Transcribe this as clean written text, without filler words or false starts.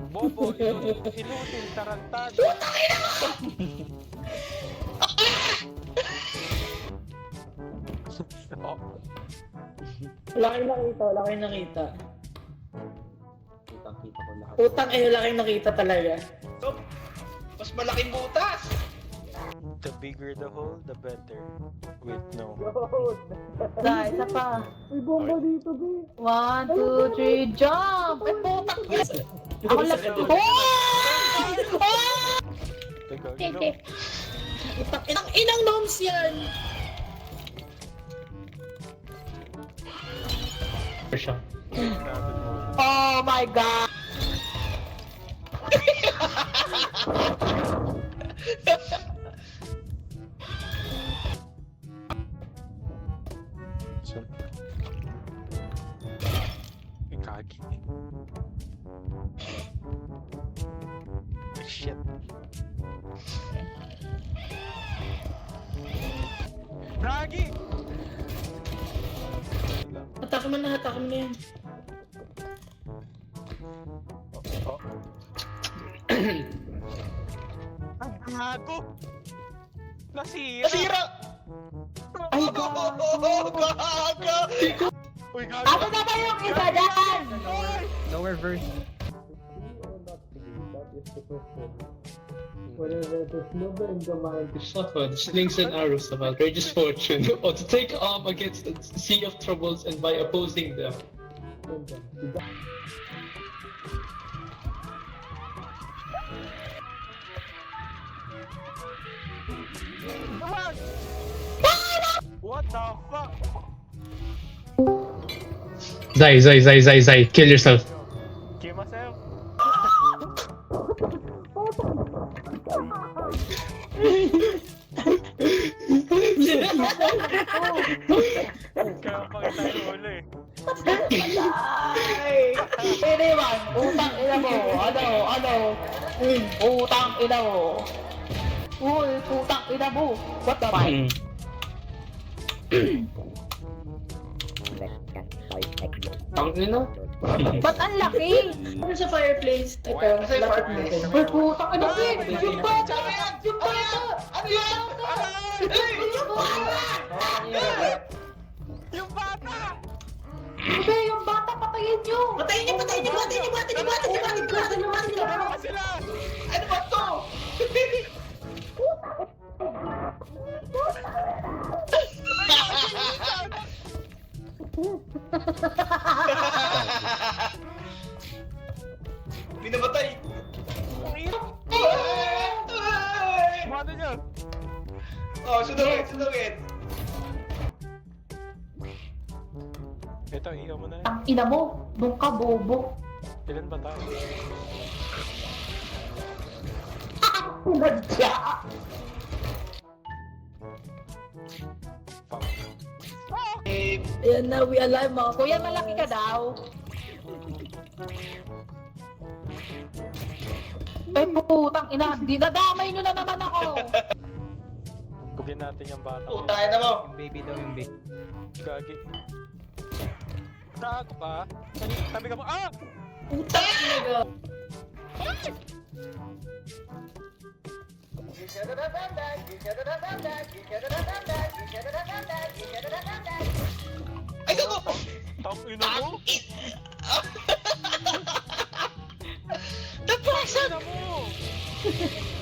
Bobo, inutil, tarantado. Oh, Wala kayong nakita, wala kayong nakita. Kitang-kita ko lahat. Utang eh, wala kayong nakita talaga. Mas malaking butas! the bigger the hole, the better. Wait, no. Guys, isa pa. May bomba dito, B. 1, 2, 3, jump! Ay, putang ina! Ako lang. Teka, Hindi. Utang inang noms yan. Oh my god! So, Ikagi. Shit. Nagi! Hatake mo na yan. Oh. Ang gago! Nasira! Nasira! Ay, God! Gaga! Uy, gago! Ako na ba yung isa dyan? Lower verse. Whatever the number in the mind to suffer, the slings and arrows of outrageous fortune, or to take arm against the sea of troubles and by opposing them. What the fuck? Zai, kill yourself. Kill myself? Kaya pakita yung ulo eh. Ay! Anyone, utang ina mo. Ano? Utang ina mo. Uy, utang ina mo. What the fuck? Ang ina. Ba't ang laki? Ano sa fireplace? Ito, Nasa lapit fireplace. natin. Uy, putang ina mo. Yung bata! Yung Ano bata! yan? Ano yan? Hey! Yung bata! Hindi, yung bata, patayin nyo! Patayin niyo. Ano ba sila? Ano ba to? Binabatay! Ano niya? Oh, sunugin! Ito, iyaw mo na yan. Ang ina mo, nung ka bobo. Ilan ba tayo? Nadya! Fuck. Ayan na, we alive mga Kuya, malaki ka daw. Ay, putang ina, dinadamay nyo na naman ako. Bugin natin yung bata. Tayo na mo! Baby daw yung baby. Gagi. Gago ka? Tabi ka mo. Ah! utang talaga. Ay, gago! Tang ina mo! The person! Ina mo!